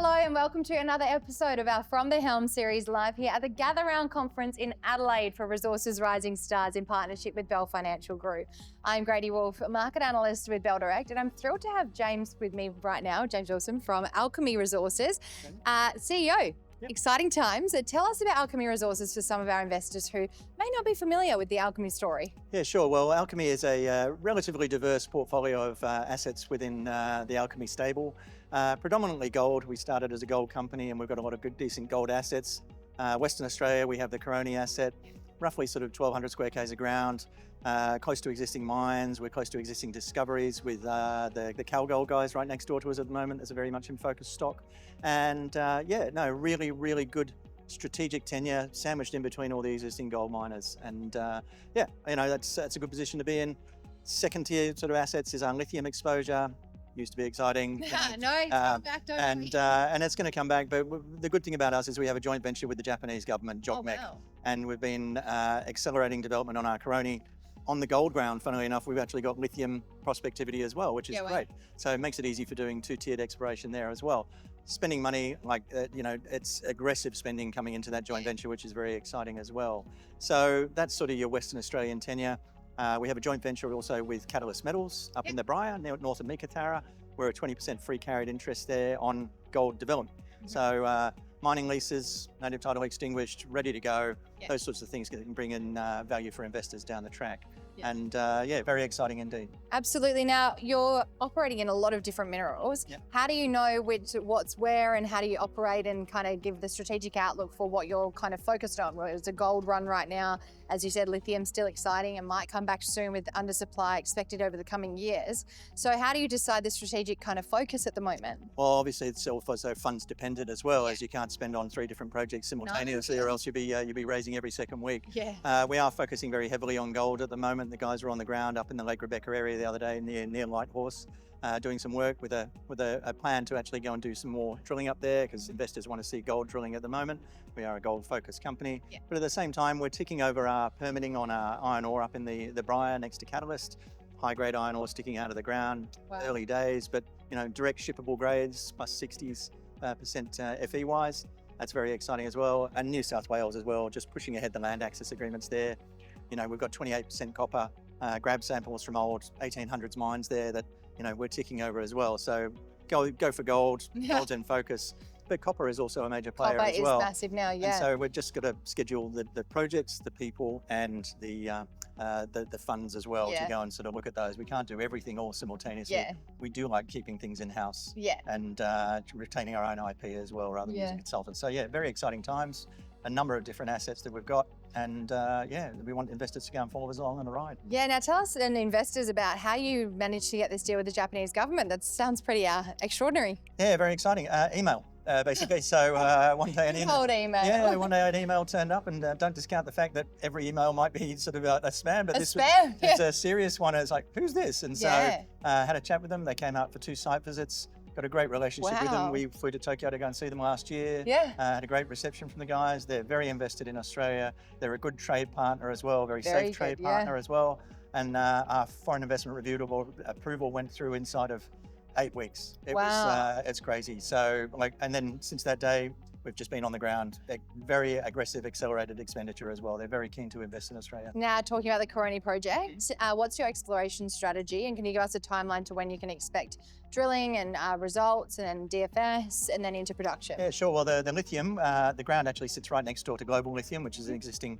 Hello and welcome to another episode of our From the Helm series live here at the Gather Round Conference in Adelaide for Resources Rising Stars in partnership with Bell Financial Group. I'm Grady Wolf, market analyst with Bell Direct, and I'm thrilled to have James with me right now, James Wilson from Alchemy Resources, CEO. Yep. Exciting times. Tell us about Alchemy Resources for some of our investors who may not be familiar with the Alchemy story. Yeah, sure. Well, Alchemy is a relatively diverse portfolio of assets within the Alchemy stable. Predominantly gold. We started as a gold company and we've got a lot of good, decent gold assets. Western Australia, we have the Coroni asset, roughly sort of 1,200 square k's of ground, close to existing mines. We're close to existing discoveries with the Calgold guys right next door to us at the moment. There's a very much in focus stock. And really, really good strategic tenure sandwiched in between all the existing gold miners. And that's a good position to be in. Second tier sort of assets is our lithium exposure. Used to be exciting. No, it's come back, and it's going to come back. But the good thing about us is we have a joint venture with the Japanese government, JOGMEC, wow. And we've been accelerating development on our Coroni. On the gold ground, funnily enough, we've actually got lithium prospectivity as well, which is great. So it makes it easy for doing two-tiered exploration there as well. Spending money it's aggressive spending coming into that joint venture, which is very exciting as well. So that's sort of your Western Australian tenure. We have a joint venture also with Catalyst Metals up in the Briar, north of Meekatharra. We're a 20% free carried interest there on gold development. So mining leases, native title extinguished, ready to go. Those sorts of things can bring in value for investors down the track. And very exciting indeed. Absolutely. Now, you're operating in a lot of different minerals. How do you know what's where, and how do you operate and kind of give the strategic outlook for what you're kind of focused on? Well, it's a gold run right now. As you said, lithium still exciting and might come back soon with undersupply expected over the coming years. So how do you decide the strategic kind of focus at the moment? Well, obviously it's also funds dependent as well, as you can't spend on 3 different projects simultaneously, or else you'll be raising every second week. We are focusing very heavily on gold at the moment. The guys were on the ground up in the Lake Rebecca area the other day near Lighthorse, doing some work with a plan to actually go and do some more drilling up there, because investors want to see gold drilling at the moment. We are a gold focused company, but at the same time we're ticking over our permitting on our iron ore up in the Briar next to Catalyst. High grade iron ore sticking out of the ground. Early days, but direct shippable grades plus 60% Fe wise. That's very exciting as well. And New South Wales as well, just pushing ahead the land access agreements there. We've got 28% copper grab samples from old 1800s mines there that we're ticking over as well. So go for gold. Gold's in focus. But copper is also a major player as well. Copper is massive now, And so we're just got to schedule the projects, the people, and the funds as well to go and sort of look at those. We can't do everything all simultaneously. We do like keeping things in-house and retaining our own IP as well, rather than using consultants. So very exciting times. A number of different assets that we've got, and we want investors to go and follow us along on the ride. Now tell us and investors about how you managed to get this deal with the Japanese government. That sounds pretty extraordinary. Yeah, very exciting. Email. Basically, so one day one day an email turned up, and don't discount the fact that every email might be sort of a spam, but it's a serious one. It's like, who's this? And so had a chat with them. They came out for 2 site visits. Got a great relationship with them. We flew to Tokyo to go and see them last year. Had a great reception from the guys. They're very invested in Australia. They're a good trade partner as well, very safe trade partner as well. And our foreign investment review approval went through inside of 8 weeks. It was it's crazy. So and then since that day, we've just been on the ground. Very aggressive, accelerated expenditure as well. They're very keen to invest in Australia. Now, talking about the Coroni project, what's your exploration strategy, and can you give us a timeline to when you can expect drilling and results and DFS and then into production? Yeah, sure. Well, the lithium, the ground actually sits right next door to Global Lithium, which is an existing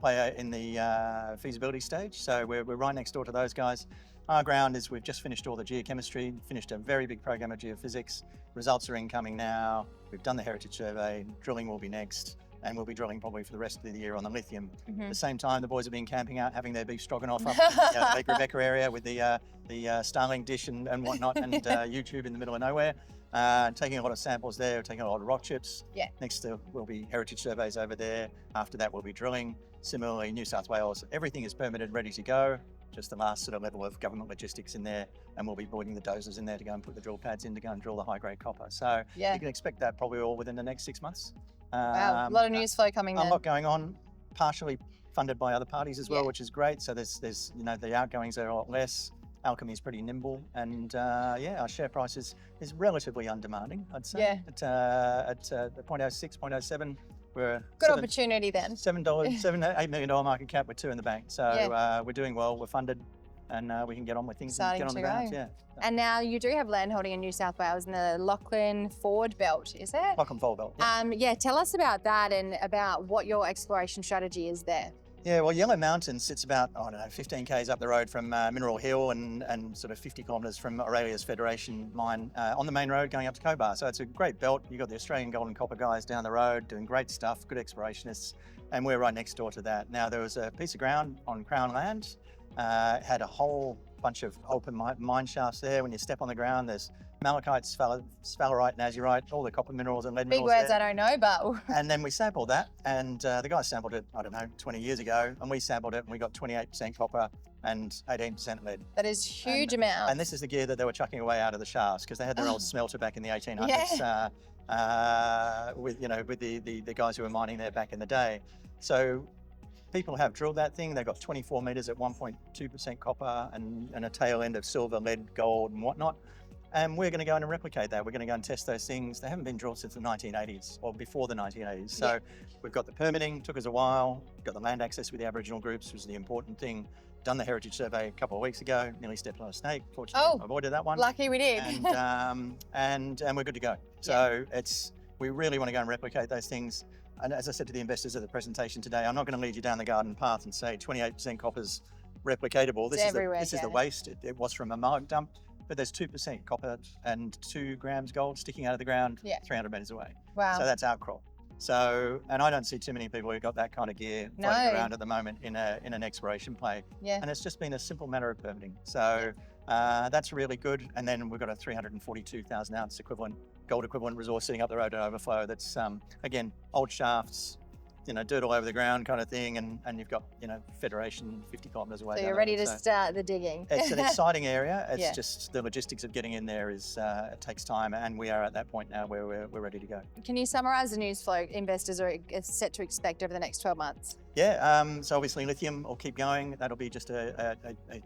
player in the feasibility stage. So we're right next door to those guys. Our ground is, we've just finished all the geochemistry, finished a very big program of geophysics. Results are incoming now. We've done the heritage survey. Drilling will be next, and we'll be drilling probably for the rest of the year on the lithium. At the same time, the boys have been camping out, having their beef stroganoff up in the Lake Rebecca area with the Starlink dish and whatnot, and YouTube in the middle of nowhere. Taking a lot of samples there, taking a lot of rock chips. Next will be heritage surveys over there. After that, we'll be drilling. Similarly, New South Wales, everything is permitted, ready to go. Just the last sort of level of government logistics in there, and we'll be putting the dozers in there to go and put the drill pads in to go and drill the high-grade copper. So you can expect that probably all within the next 6 months. Wow, a lot of news flow coming there. A lot going on, partially funded by other parties as well, which is great. So there's the outgoings are a lot less. Alchemy is pretty nimble, and our share price is relatively undemanding, I'd say. Yeah. At the 0.06, 0.07, we're good opportunity then. $8 million market cap with 2 in the bank. So we're doing well, we're funded, and we can get on with things Starting and get on the ground. Yeah. And now you do have land holding in New South Wales in the Lachlan Ford Belt, is it? Lachlan Ford Belt. Yeah, tell us about that and about what your exploration strategy is there. Yeah, well, Yellow Mountain sits about, 15 k's up the road from Mineral Hill and sort of 50 kilometres from Aurelia's Federation mine on the main road going up to Cobar. So it's a great belt. You've got the Australian gold and copper guys down the road doing great stuff, good explorationists, and we're right next door to that. Now, there was a piece of ground on Crown land, had a whole bunch of open mine shafts there. When you step on the ground, there's malachite, sphalerite, nazurite, all the copper minerals and lead minerals. Big words there. I don't know, but... And then we sampled that, and the guys sampled it, 20 years ago, and we sampled it, and we got 28% copper and 18% lead. That is huge amount. And this is the gear that they were chucking away out of the shafts, because they had their old smelter back in the 1800s with the guys who were mining there back in the day. So people have drilled that thing. They've got 24 metres at 1.2% copper and a tail end of silver, lead, gold and whatnot. And we're going to go in and replicate that. We're going to go and test those things. They haven't been drilled since the 1980s or before the 1980s. So we've got the permitting, took us a while, got the land access with the Aboriginal groups, which was the important thing. Done the heritage survey a couple of weeks ago, nearly stepped on a snake. Fortunately, avoided that one. Lucky we did. And we're good to go. So we really want to go and replicate those things. And as I said to the investors at the presentation today, I'm not going to lead you down the garden path and say 28% copper's replicatable. This is the waste. It was from a mine dump, but there's 2% copper and 2 grams gold sticking out of the ground 300 metres away. Wow. So that's outcrop. So, and I don't see too many people who've got that kind of gear floating around at the moment in an exploration play. Yeah. And it's just been a simple matter of permitting. So that's really good. And then we've got a 342,000 ounce gold equivalent resource sitting up the road at Overflow. That's again, old shafts, dirt all over the ground kind of thing, and you've got, Federation 50 kilometres away. So you're ready to start the digging. It's an exciting area. It's just the logistics of getting in there it takes time, and we are at that point now where we're ready to go. Can you summarise the news flow investors are set to expect over the next 12 months? Yeah, so obviously lithium will keep going. That'll be just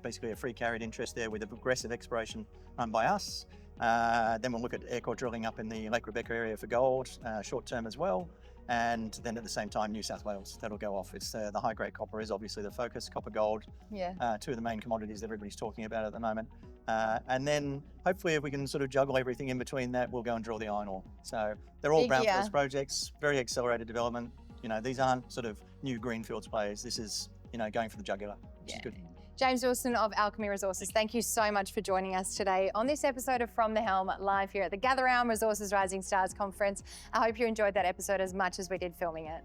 basically a free carried interest there with a progressive exploration run by us. Then we'll look at air core drilling up in the Lake Rebecca area for gold, short term as well. And then at the same time, New South Wales, that'll go off. It's the high grade copper is obviously the focus, copper, gold, 2 of the main commodities that everybody's talking about at the moment. And then hopefully if we can sort of juggle everything in between that, we'll go and drill the iron ore. So they're all brownfields projects, very accelerated development. These aren't sort of new greenfields plays. This is, going for the jugular, which is good. James Wilson of Alchemy Resources, thank you so much for joining us today on this episode of From the Helm, live here at the Gather Round Resources Rising Stars Conference. I hope you enjoyed that episode as much as we did filming it.